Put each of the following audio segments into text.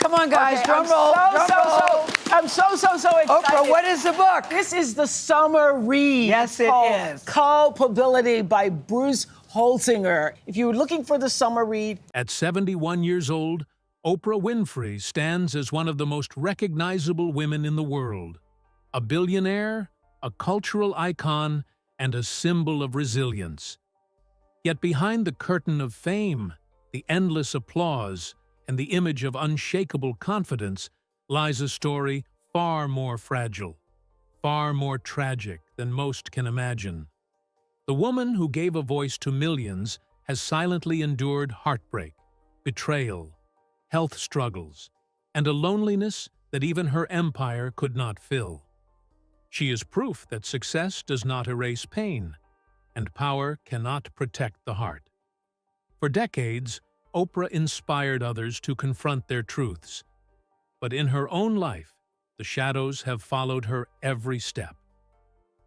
Come on, guys, Okay, drum roll. I'm so excited. Oprah, what is the book? This is the summer read. Yes, it called is. Culpability by Bruce Holsinger. If you were looking for the summer read. At 71 years old, Oprah Winfrey stands as one of the most recognizable women in the world. A billionaire, a cultural icon, and a symbol of resilience. Yet behind the curtain of fame, the endless applause, and the image of unshakable confidence lies a story far more fragile, far more tragic than most can imagine. The woman who gave a voice to millions has silently endured heartbreak, betrayal, health struggles, and a loneliness that even her empire could not fill. She is proof that success does not erase pain, and power cannot protect the heart. For decades, Oprah inspired others to confront their truths. But in her own life, the shadows have followed her every step.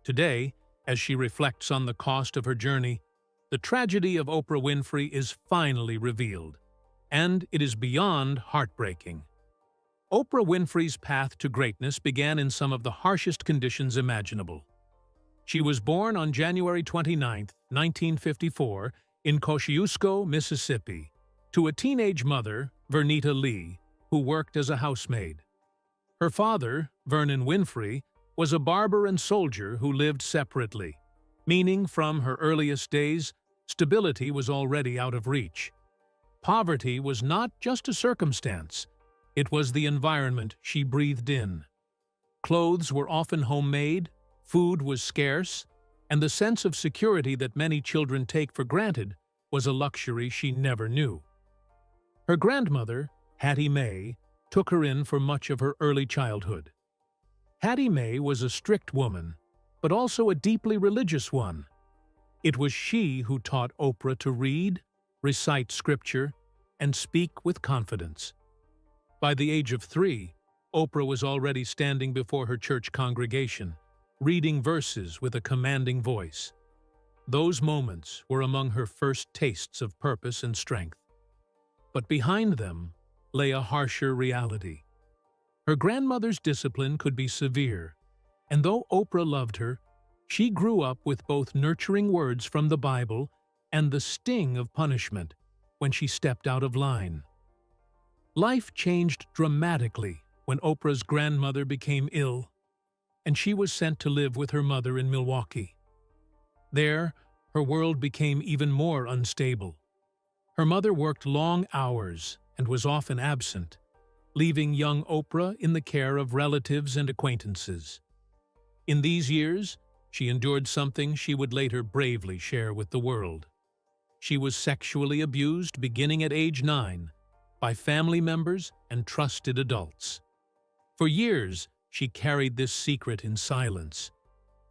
Today, as she reflects on the cost of her journey, the tragedy of Oprah Winfrey is finally revealed, and it is beyond heartbreaking. Oprah Winfrey's path to greatness began in some of the harshest conditions imaginable. She was born on January 29, 1954, in Kosciuszko, Mississippi, to a teenage mother, Vernita Lee, who worked as a housemaid. Her father, Vernon Winfrey, was a barber and soldier who lived separately, meaning from her earliest days, stability was already out of reach. Poverty was not just a circumstance, it was the environment she breathed in. Clothes were often homemade, food was scarce, and the sense of security that many children take for granted was a luxury she never knew. Her grandmother, Hattie Mae, took her in for much of her early childhood. Hattie Mae was a strict woman, but also a deeply religious one. It was she who taught Oprah to read, recite scripture, and speak with confidence. By the age of 3, Oprah was already standing before her church congregation, reading verses with a commanding voice. Those moments were among her first tastes of purpose and strength. But behind them lay a harsher reality. Her grandmother's discipline could be severe, and though Oprah loved her, she grew up with both nurturing words from the Bible and the sting of punishment when she stepped out of line. Life changed dramatically when Oprah's grandmother became ill, and she was sent to live with her mother in Milwaukee. There, her world became even more unstable. Her mother worked long hours and was often absent, leaving young Oprah in the care of relatives and acquaintances. In these years, she endured something she would later bravely share with the world. She was sexually abused beginning at age 9 by family members and trusted adults. For years, she carried this secret in silence,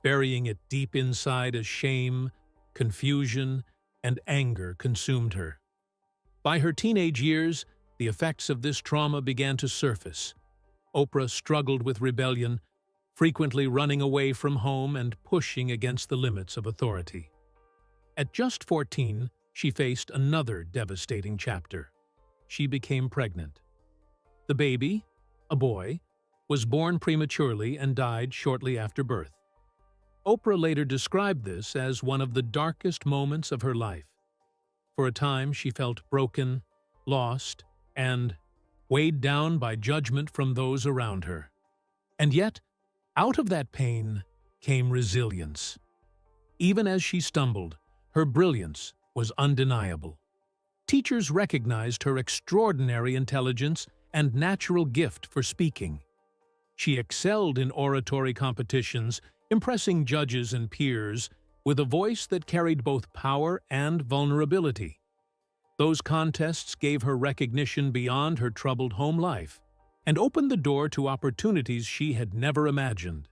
burying it deep inside as shame, confusion, and anger consumed her. By her teenage years, the effects of this trauma began to surface. Oprah struggled with rebellion, frequently running away from home and pushing against the limits of authority. At just 14, she faced another devastating chapter. She became pregnant. The baby, a boy, was born prematurely and died shortly after birth. Oprah later described this as one of the darkest moments of her life. For a time, she felt broken, lost, and weighed down by judgment from those around her. And yet, out of that pain came resilience. Even as she stumbled, her brilliance was undeniable. Teachers recognized her extraordinary intelligence and natural gift for speaking. She excelled in oratory competitions, impressing judges and peers with a voice that carried both power and vulnerability. Those contests gave her recognition beyond her troubled home life and opened the door to opportunities she had never imagined.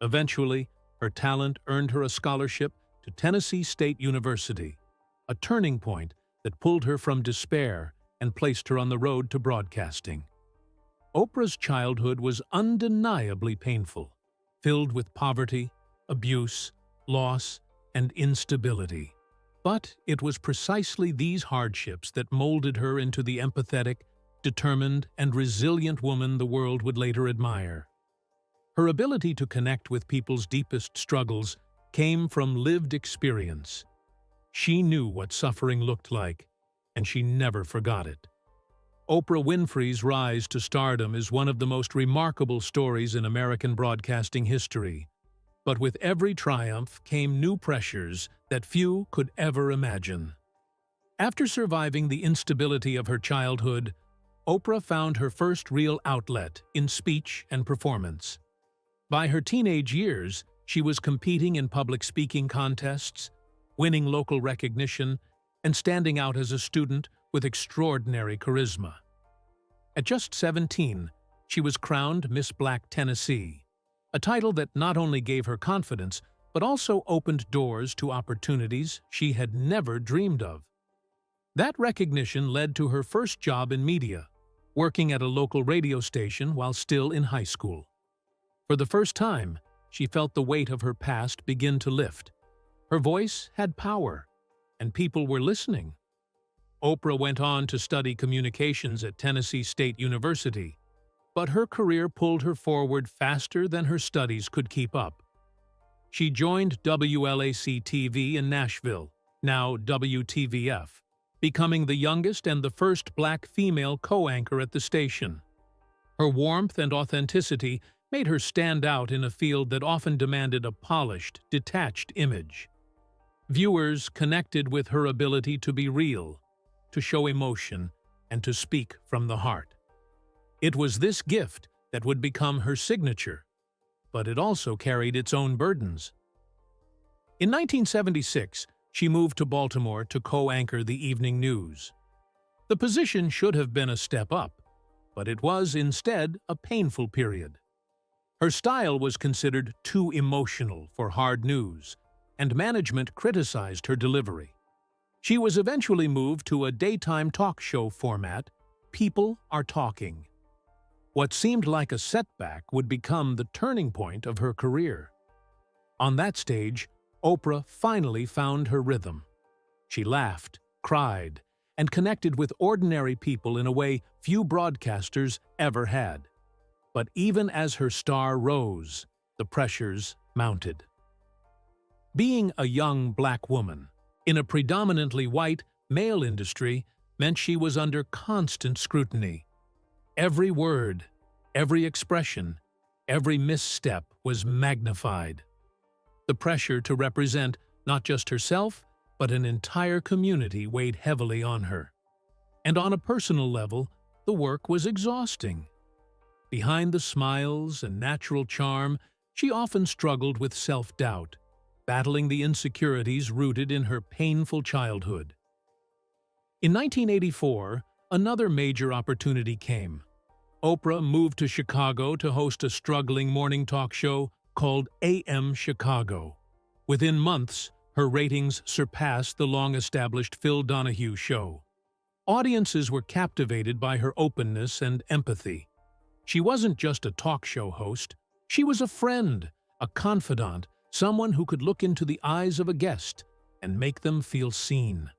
Eventually, her talent earned her a scholarship to Tennessee State University, a turning point that pulled her from despair and placed her on the road to broadcasting. Oprah's childhood was undeniably painful, filled with poverty, abuse, loss, and instability. But it was precisely these hardships that molded her into the empathetic, determined, and resilient woman the world would later admire. Her ability to connect with people's deepest struggles came from lived experience. She knew what suffering looked like, and she never forgot it. Oprah Winfrey's rise to stardom is one of the most remarkable stories in American broadcasting history. But with every triumph came new pressures that few could ever imagine. After surviving the instability of her childhood, Oprah found her first real outlet in speech and performance. By her teenage years, she was competing in public speaking contests, winning local recognition, and standing out as a student with extraordinary charisma. At just 17, she was crowned Miss Black Tennessee, a title that not only gave her confidence, but also opened doors to opportunities she had never dreamed of. That recognition led to her first job in media, working at a local radio station while still in high school. For the first time, she felt the weight of her past begin to lift. Her voice had power, and people were listening. Oprah went on to study communications at Tennessee State University, but her career pulled her forward faster than her studies could keep up. She joined WLAC-TV in Nashville, now WTVF, becoming the youngest and the first Black female co-anchor at the station. Her warmth and authenticity made her stand out in a field that often demanded a polished, detached image. Viewers connected with her ability to be real, to show emotion, and to speak from the heart. It was this gift that would become her signature, but it also carried its own burdens. In 1976, she moved to Baltimore to co-anchor the evening news. The position should have been a step up, but it was instead a painful period. Her style was considered too emotional for hard news, and management criticized her delivery. She was eventually moved to a daytime talk show format, People Are Talking. What seemed like a setback would become the turning point of her career. On that stage, Oprah finally found her rhythm. She laughed, cried, and connected with ordinary people in a way few broadcasters ever had. But even as her star rose, the pressures mounted. Being a young Black woman in a predominantly white, male industry meant she was under constant scrutiny. Every word, every expression, every misstep was magnified. The pressure to represent not just herself, but an entire community weighed heavily on her. And on a personal level, the work was exhausting. Behind the smiles and natural charm, she often struggled with self-doubt, battling the insecurities rooted in her painful childhood. In 1984, another major opportunity came. Oprah moved to Chicago to host a struggling morning talk show called AM Chicago. Within months, her ratings surpassed the long-established Phil Donahue show. Audiences were captivated by her openness and empathy. She wasn't just a talk show host, she was a friend, a confidant, someone who could look into the eyes of a guest and make them feel seen.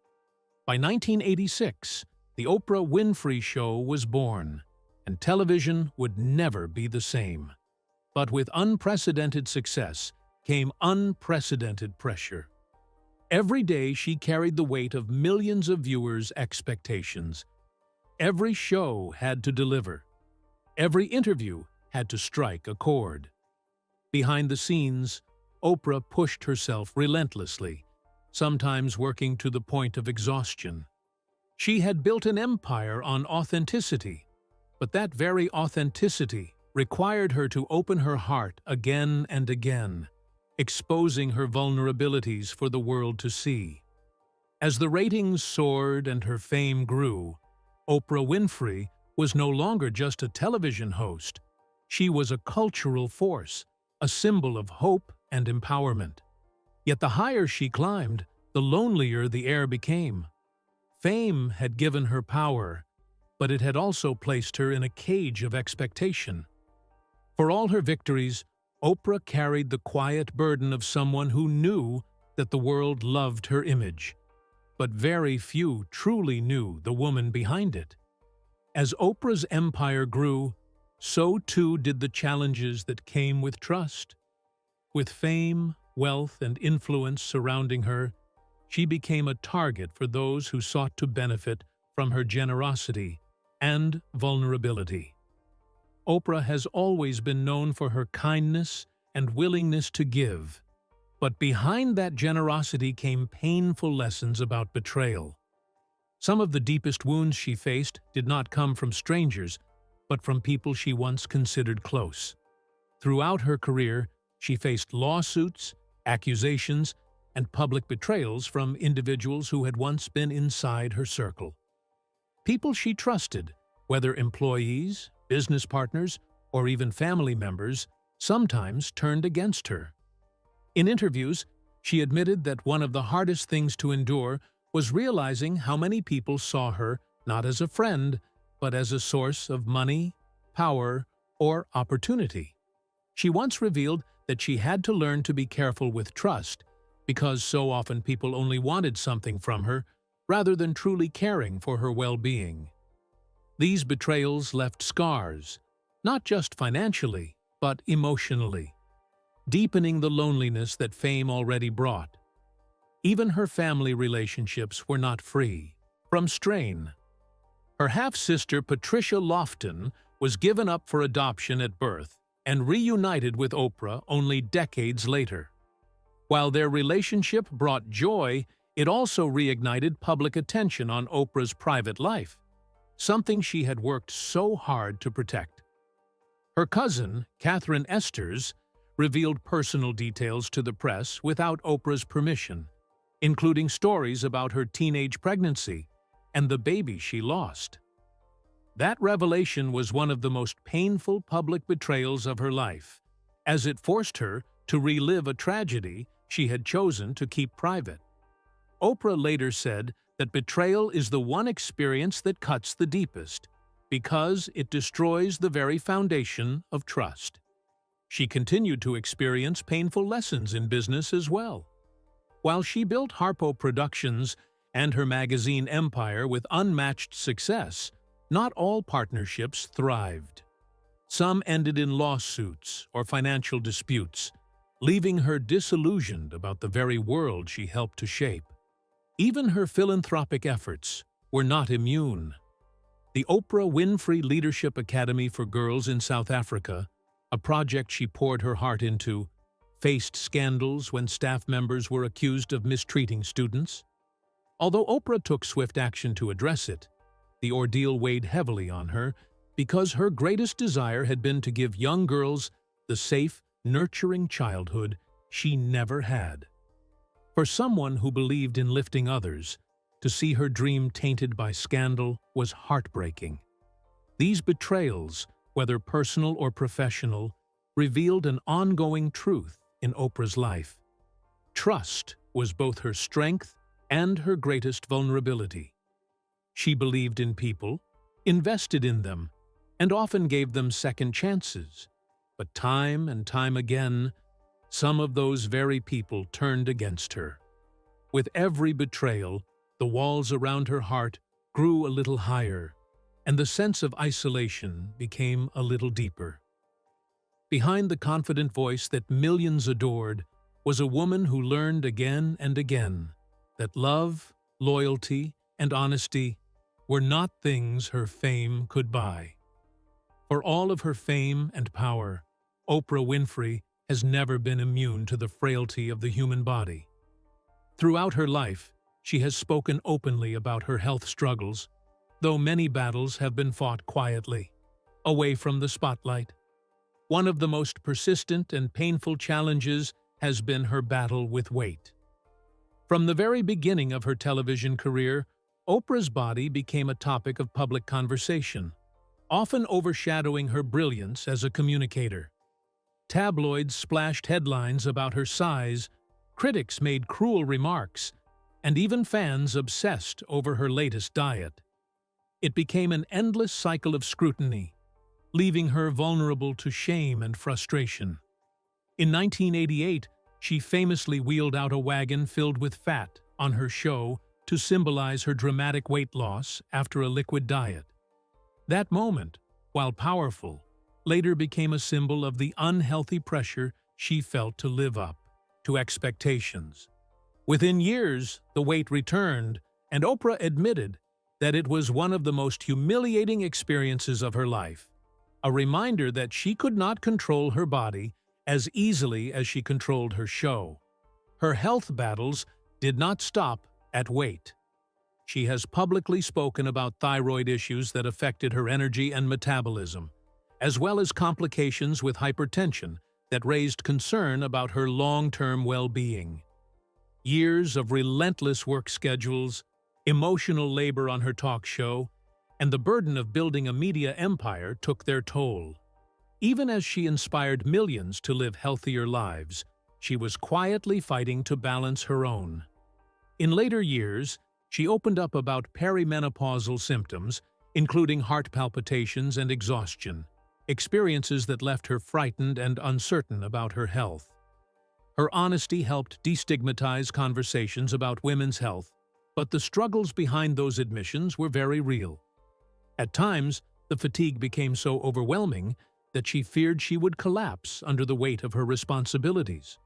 By 1986, The Oprah Winfrey Show was born, and television would never be the same. But with unprecedented success came unprecedented pressure. Every day she carried the weight of millions of viewers' expectations. Every show had to deliver. Every interview had to strike a chord. Behind the scenes, Oprah pushed herself relentlessly, sometimes working to the point of exhaustion. She had built an empire on authenticity, but that very authenticity required her to open her heart again and again, exposing her vulnerabilities for the world to see. As the ratings soared and her fame grew, Oprah Winfrey was no longer just a television host. She was a cultural force, a symbol of hope and empowerment. Yet the higher she climbed, the lonelier the air became. Fame had given her power, but it had also placed her in a cage of expectation. For all her victories, Oprah carried the quiet burden of someone who knew that the world loved her image, but very few truly knew the woman behind it. As Oprah's empire grew, so too did the challenges that came with trust. With fame, wealth, and influence surrounding her, she became a target for those who sought to benefit from her generosity and vulnerability. Oprah has always been known for her kindness and willingness to give, but behind that generosity came painful lessons about betrayal. Some of the deepest wounds she faced did not come from strangers, but from people she once considered close. Throughout her career, she faced lawsuits, accusations, and public betrayals from individuals who had once been inside her circle. People she trusted, whether employees, business partners, or even family members, sometimes turned against her. In interviews, she admitted that one of the hardest things to endure was realizing how many people saw her not as a friend, but as a source of money, power, or opportunity. She once revealed that she had to learn to be careful with trust, because so often people only wanted something from her rather than truly caring for her well-being. These betrayals left scars, not just financially, but emotionally, deepening the loneliness that fame already brought. Even her family relationships were not free from strain. Her half-sister Patricia Lofton was given up for adoption at birth and reunited with Oprah only decades later. While their relationship brought joy, it also reignited public attention on Oprah's private life, something she had worked so hard to protect. Her cousin, Catherine Esters, revealed personal details to the press without Oprah's permission, including stories about her teenage pregnancy and the baby she lost. That revelation was one of the most painful public betrayals of her life, as it forced her to relive a tragedy she had chosen to keep private. Oprah later said that betrayal is the one experience that cuts the deepest, because it destroys the very foundation of trust. She continued to experience painful lessons in business as well. While she built Harpo Productions and her magazine empire with unmatched success, not all partnerships thrived. Some ended in lawsuits or financial disputes, leaving her disillusioned about the very world she helped to shape. Even her philanthropic efforts were not immune. The Oprah Winfrey Leadership Academy for Girls in South Africa, a project she poured her heart into, faced scandals when staff members were accused of mistreating students. Although Oprah took swift action to address it, the ordeal weighed heavily on her because her greatest desire had been to give young girls the safe, nurturing childhood she never had. For someone who believed in lifting others, to see her dream tainted by scandal was heartbreaking. These betrayals, whether personal or professional, revealed an ongoing truth in Oprah's life. Trust was both her strength and her greatest vulnerability. She believed in people, invested in them, and often gave them second chances. But time and time again, some of those very people turned against her. With every betrayal, the walls around her heart grew a little higher, and the sense of isolation became a little deeper. Behind the confident voice that millions adored was a woman who learned again and again that love, loyalty, and honesty were not things her fame could buy. For all of her fame and power, Oprah Winfrey has never been immune to the frailty of the human body. Throughout her life, she has spoken openly about her health struggles, though many battles have been fought quietly, away from the spotlight. One of the most persistent and painful challenges has been her battle with weight. From the very beginning of her television career, Oprah's body became a topic of public conversation, often overshadowing her brilliance as a communicator. Tabloids splashed headlines about her size, critics made cruel remarks, and even fans obsessed over her latest diet. It became an endless cycle of scrutiny, leaving her vulnerable to shame and frustration. In 1988, she famously wheeled out a wagon filled with fat on her show to symbolize her dramatic weight loss after a liquid diet. That moment, while powerful, later became a symbol of the unhealthy pressure she felt to live up to expectations. Within years, the weight returned, and Oprah admitted that it was one of the most humiliating experiences of her life, a reminder that she could not control her body as easily as she controlled her show. Her health battles did not stop at weight. She has publicly spoken about thyroid issues that affected her energy and metabolism, as well as complications with hypertension that raised concern about her long-term well-being. Years of relentless work schedules, emotional labor on her talk show, and the burden of building a media empire took their toll. Even as she inspired millions to live healthier lives, she was quietly fighting to balance her own. In later years, she opened up about perimenopausal symptoms, including heart palpitations and exhaustion, experiences that left her frightened and uncertain about her health. Her honesty helped destigmatize conversations about women's health, but the struggles behind those admissions were very real. At times, the fatigue became so overwhelming that she feared she would collapse under the weight of her responsibilities.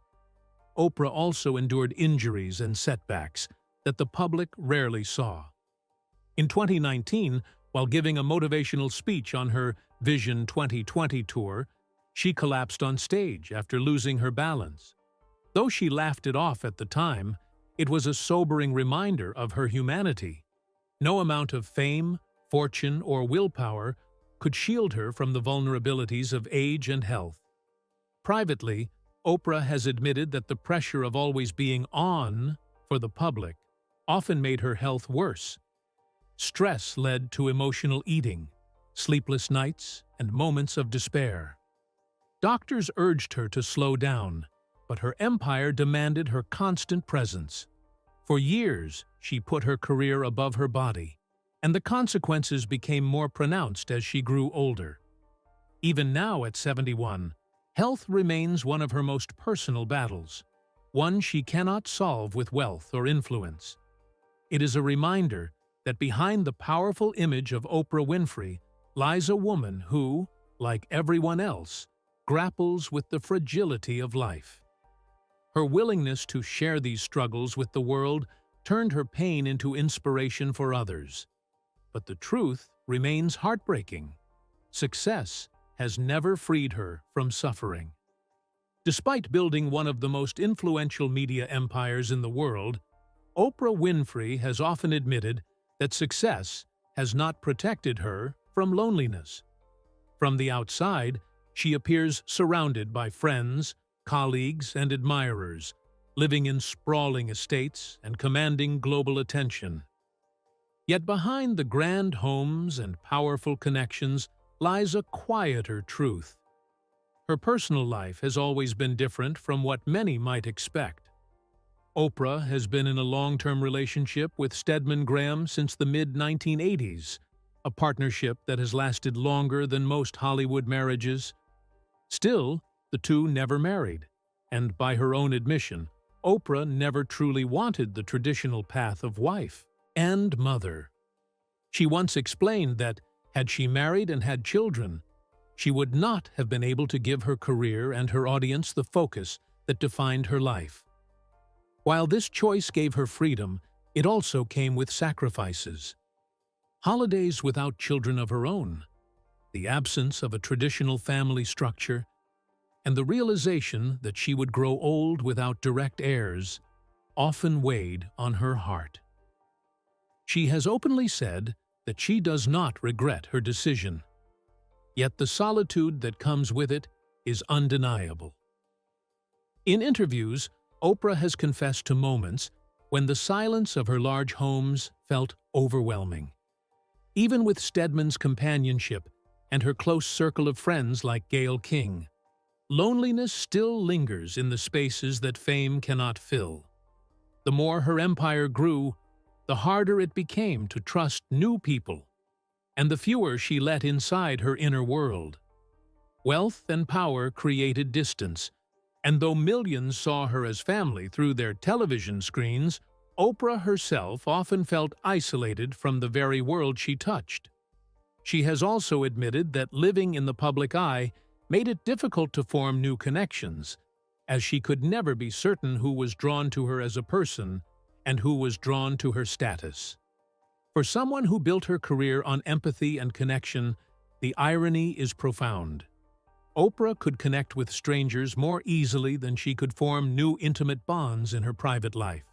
Oprah also endured injuries and setbacks that the public rarely saw. In 2019, while giving a motivational speech on her Vision 2020 tour, she collapsed on stage after losing her balance. Though she laughed it off at the time, it was a sobering reminder of her humanity. No amount of fame, fortune, or willpower could shield her from the vulnerabilities of age and health. Privately, Oprah has admitted that the pressure of always being on for the public often made her health worse. Stress led to emotional eating, sleepless nights, and moments of despair. Doctors urged her to slow down, but her empire demanded her constant presence. For years, she put her career above her body, and the consequences became more pronounced as she grew older. Even now at 71, health remains one of her most personal battles, one she cannot solve with wealth or influence. It is a reminder that behind the powerful image of Oprah Winfrey lies a woman who, like everyone else, grapples with the fragility of life. Her willingness to share these struggles with the world turned her pain into inspiration for others. But the truth remains heartbreaking. Success has never freed her from suffering. Despite building one of the most influential media empires in the world, Oprah Winfrey has often admitted that success has not protected her from loneliness. From the outside, she appears surrounded by friends, colleagues, and admirers, living in sprawling estates and commanding global attention. Yet behind the grand homes and powerful connections lies a quieter truth. Her personal life has always been different from what many might expect. Oprah has been in a long-term relationship with Stedman Graham since the mid-1980s, a partnership that has lasted longer than most Hollywood marriages. Still, the two never married, and by her own admission, Oprah never truly wanted the traditional path of wife and mother. She once explained that, had she married and had children, she would not have been able to give her career and her audience the focus that defined her life. While this choice gave her freedom, it also came with sacrifices. Holidays without children of her own, the absence of a traditional family structure, and the realization that she would grow old without direct heirs often weighed on her heart. She has openly said that she does not regret her decision, yet the solitude that comes with it is undeniable. In interviews, Oprah has confessed to moments when the silence of her large homes felt overwhelming. Even with Stedman's companionship and her close circle of friends like Gayle King, loneliness still lingers in the spaces that fame cannot fill. The more her empire grew, the harder it became to trust new people, and the fewer she let inside her inner world. Wealth and power created distance, and though millions saw her as family through their television screens, Oprah herself often felt isolated from the very world she touched. She has also admitted that living in the public eye made it difficult to form new connections, as she could never be certain who was drawn to her as a person and who was drawn to her status. For someone who built her career on empathy and connection, the irony is profound. Oprah could connect with strangers more easily than she could form new intimate bonds in her private life.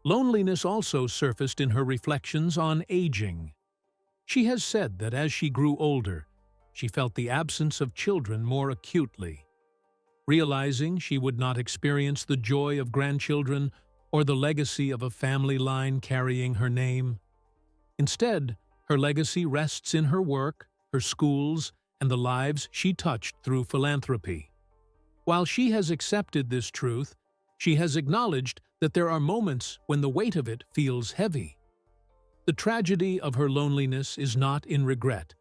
Loneliness also surfaced in her reflections on aging. She has said that as she grew older, she felt the absence of children more acutely. Realizing she would not experience the joy of grandchildren or the legacy of a family line carrying her name. Instead, her legacy rests in her work, her schools, and the lives she touched through philanthropy. While she has accepted this truth, she has acknowledged that there are moments when the weight of it feels heavy. The tragedy of her loneliness is not in regret,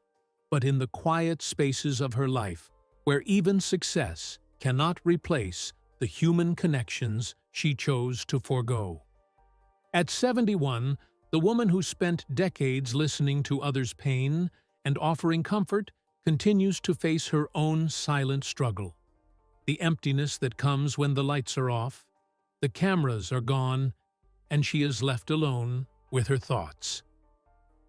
but in the quiet spaces of her life, where even success cannot replace the human connections she chose to forego. At 71, the woman who spent decades listening to others' pain and offering comfort continues to face her own silent struggle. The emptiness that comes when the lights are off, the cameras are gone, and she is left alone with her thoughts.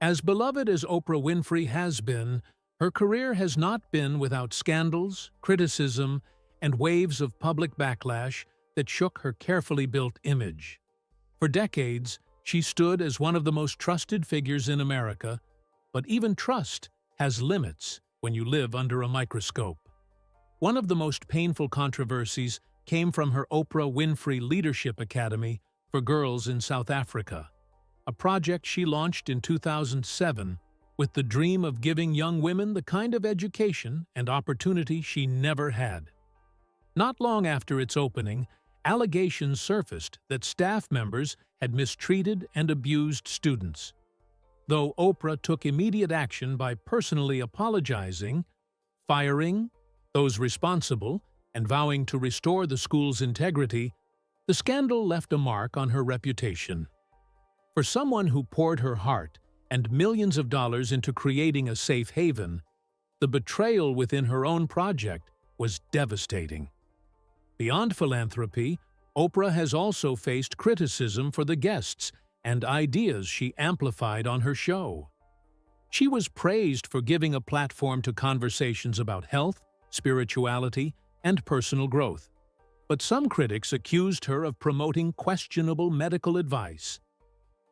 As beloved as Oprah Winfrey has been, her career has not been without scandals, criticism, and waves of public backlash that shook her carefully built image. For decades, she stood as one of the most trusted figures in America, but even trust has limits when you live under a microscope. One of the most painful controversies came from her Oprah Winfrey Leadership Academy for Girls in South Africa, a project she launched in 2007 with the dream of giving young women the kind of education and opportunity she never had. Not long after its opening, allegations surfaced that staff members had mistreated and abused students. Though Oprah took immediate action by personally apologizing, firing those responsible, and vowing to restore the school's integrity, the scandal left a mark on her reputation. For someone who poured her heart and millions of dollars into creating a safe haven, the betrayal within her own project was devastating. Beyond philanthropy, Oprah has also faced criticism for the guests and ideas she amplified on her show. She was praised for giving a platform to conversations about health, spirituality, and personal growth. But some critics accused her of promoting questionable medical advice.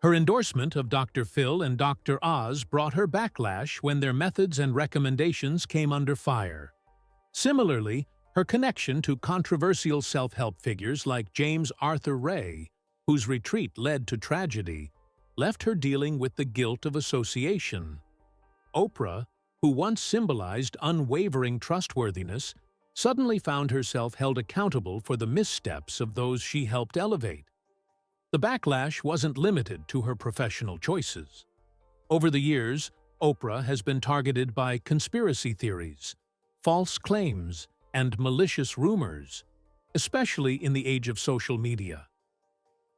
Her endorsement of Dr. Phil and Dr. Oz brought her backlash when their methods and recommendations came under fire. Similarly, her connection to controversial self-help figures like James Arthur Ray, whose retreat led to tragedy, left her dealing with the guilt of association. Oprah, who once symbolized unwavering trustworthiness, suddenly found herself held accountable for the missteps of those she helped elevate. The backlash wasn't limited to her professional choices. Over the years, Oprah has been targeted by conspiracy theories, false claims, and malicious rumors, especially in the age of social media.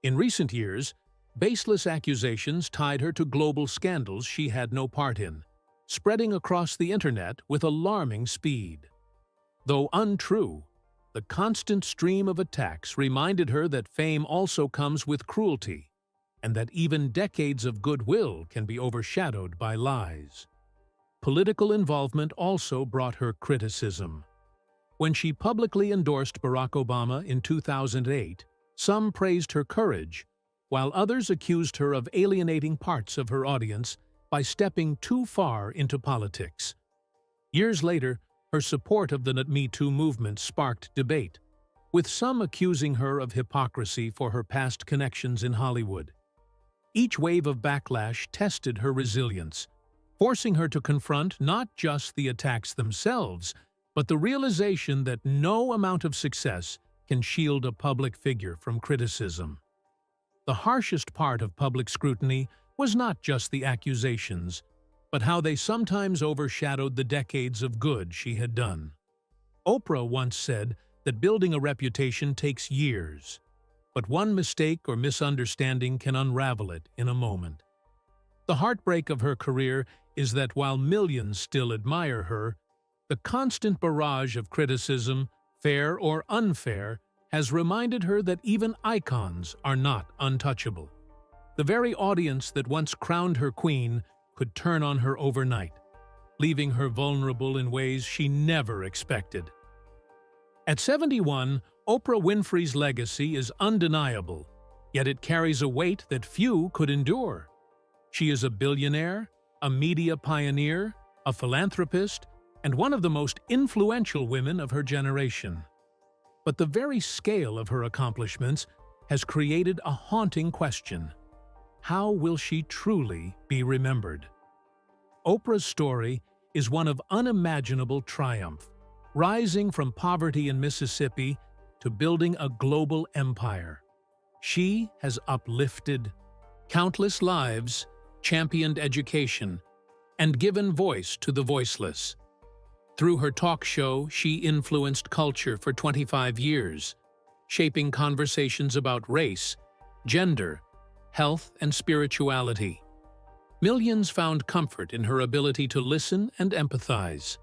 In recent years, baseless accusations tied her to global scandals she had no part in, spreading across the internet with alarming speed. Though untrue, the constant stream of attacks reminded her that fame also comes with cruelty, and that even decades of goodwill can be overshadowed by lies. Political involvement also brought her criticism. When she publicly endorsed Barack Obama in 2008, some praised her courage, while others accused her of alienating parts of her audience by stepping too far into politics. Years later, her support of the Me Too movement sparked debate, with some accusing her of hypocrisy for her past connections in Hollywood. Each wave of backlash tested her resilience, forcing her to confront not just the attacks themselves, but the realization that no amount of success can shield a public figure from criticism. The harshest part of public scrutiny was not just the accusations, but how they sometimes overshadowed the decades of good she had done. Oprah once said that building a reputation takes years, but one mistake or misunderstanding can unravel it in a moment. The heartbreak of her career is that while millions still admire her, the constant barrage of criticism, fair or unfair, has reminded her that even icons are not untouchable. The very audience that once crowned her queen could turn on her overnight, leaving her vulnerable in ways she never expected. At 71, Oprah Winfrey's legacy is undeniable, yet it carries a weight that few could endure. She is a billionaire, a media pioneer, a philanthropist, and one of the most influential women of her generation. But the very scale of her accomplishments has created a haunting question. How will she truly be remembered? Oprah's story is one of unimaginable triumph, rising from poverty in Mississippi to building a global empire. She has uplifted countless lives, championed education, and given voice to the voiceless. Through her talk show, she influenced culture for 25 years, shaping conversations about race, gender, health, and spirituality. Millions found comfort in her ability to listen and empathize.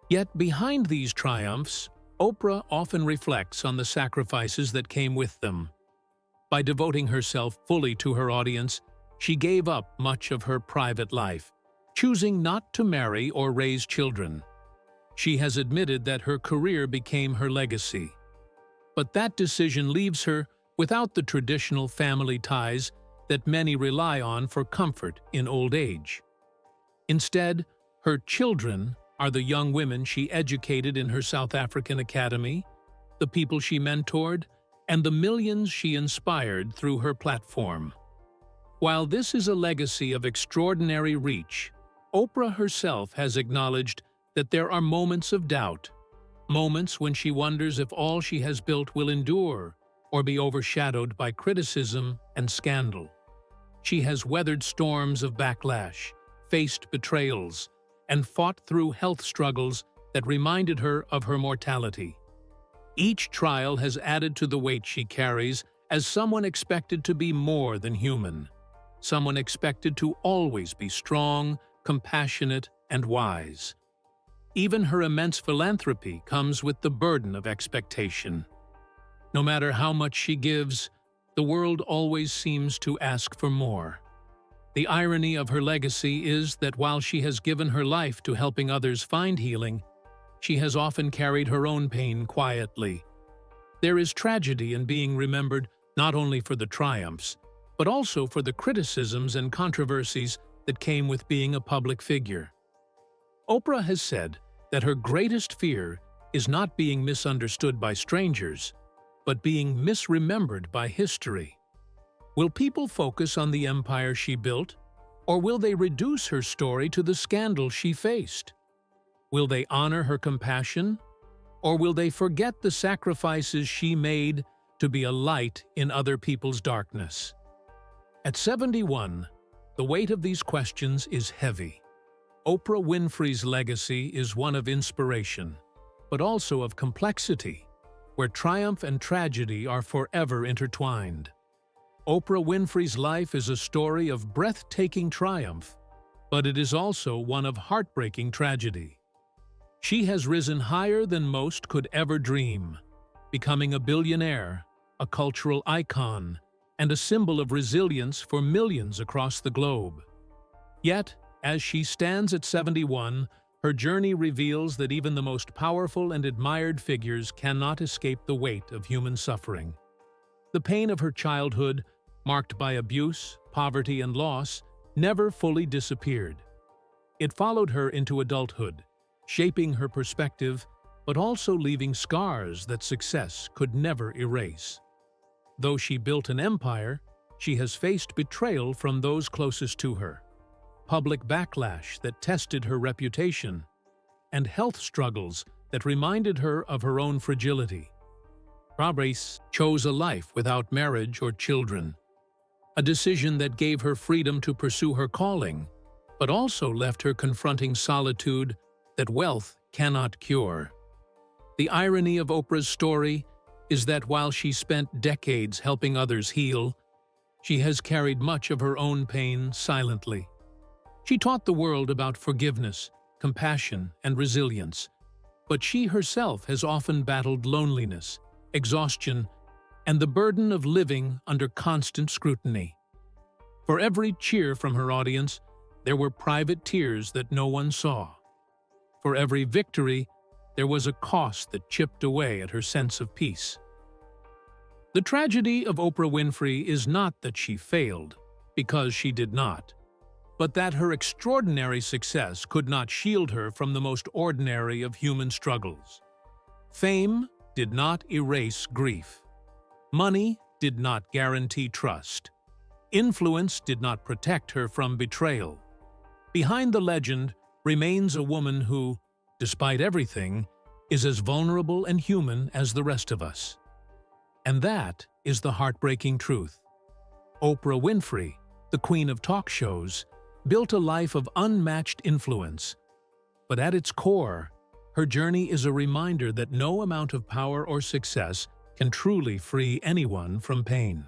Yet behind these triumphs, Oprah often reflects on the sacrifices that came with them. By devoting herself fully to her audience, she gave up much of her private life, choosing not to marry or raise children. She has admitted that her career became her legacy. But that decision leaves her without the traditional family ties that many rely on for comfort in old age. Instead, her children are the young women she educated in her South African academy, the people she mentored, and the millions she inspired through her platform. While this is a legacy of extraordinary reach, Oprah herself has acknowledged that there are moments of doubt, moments when she wonders if all she has built will endure or be overshadowed by criticism and scandal. She has weathered storms of backlash, faced betrayals, and fought through health struggles that reminded her of her mortality. Each trial has added to the weight she carries as someone expected to be more than human, someone expected to always be strong, compassionate, and wise. Even her immense philanthropy comes with the burden of expectation. No matter how much she gives, the world always seems to ask for more. The irony of her legacy is that while she has given her life to helping others find healing, she has often carried her own pain quietly. There is tragedy in being remembered not only for the triumphs, but also for the criticisms and controversies that came with being a public figure. Oprah has said that her greatest fear is not being misunderstood by strangers, but being misremembered by history. Will people focus on the empire she built, or will they reduce her story to the scandal she faced? Will they honor her compassion, or will they forget the sacrifices she made to be a light in other people's darkness? At 71, the weight of these questions is heavy. Oprah Winfrey's legacy is one of inspiration, but also of complexity, where triumph and tragedy are forever intertwined. Oprah Winfrey's life is a story of breathtaking triumph, but it is also one of heartbreaking tragedy. She has risen higher than most could ever dream, becoming a billionaire, a cultural icon, and a symbol of resilience for millions across the globe. Yet, as she stands at 71, her journey reveals that even the most powerful and admired figures cannot escape the weight of human suffering. The pain of her childhood, marked by abuse, poverty, and loss, never fully disappeared. It followed her into adulthood, shaping her perspective, but also leaving scars that success could never erase. Though she built an empire, she has faced betrayal from those closest to her, public backlash that tested her reputation, and health struggles that reminded her of her own fragility. Oprah chose a life without marriage or children, a decision that gave her freedom to pursue her calling, but also left her confronting solitude that wealth cannot cure. The irony of Oprah's story is that while she spent decades helping others heal, she has carried much of her own pain silently. She taught the world about forgiveness, compassion, and resilience, but she herself has often battled loneliness, exhaustion, and the burden of living under constant scrutiny. For every cheer from her audience, there were private tears that no one saw. For every victory, there was a cost that chipped away at her sense of peace. The tragedy of Oprah Winfrey is not that she failed, because she did not, but that her extraordinary success could not shield her from the most ordinary of human struggles. Fame did not erase grief. Money did not guarantee trust. Influence did not protect her from betrayal. Behind the legend remains a woman who, despite everything, is as vulnerable and human as the rest of us. And that is the heartbreaking truth. Oprah Winfrey, the queen of talk shows, built a life of unmatched influence. But at its core, her journey is a reminder that no amount of power or success can truly free anyone from pain.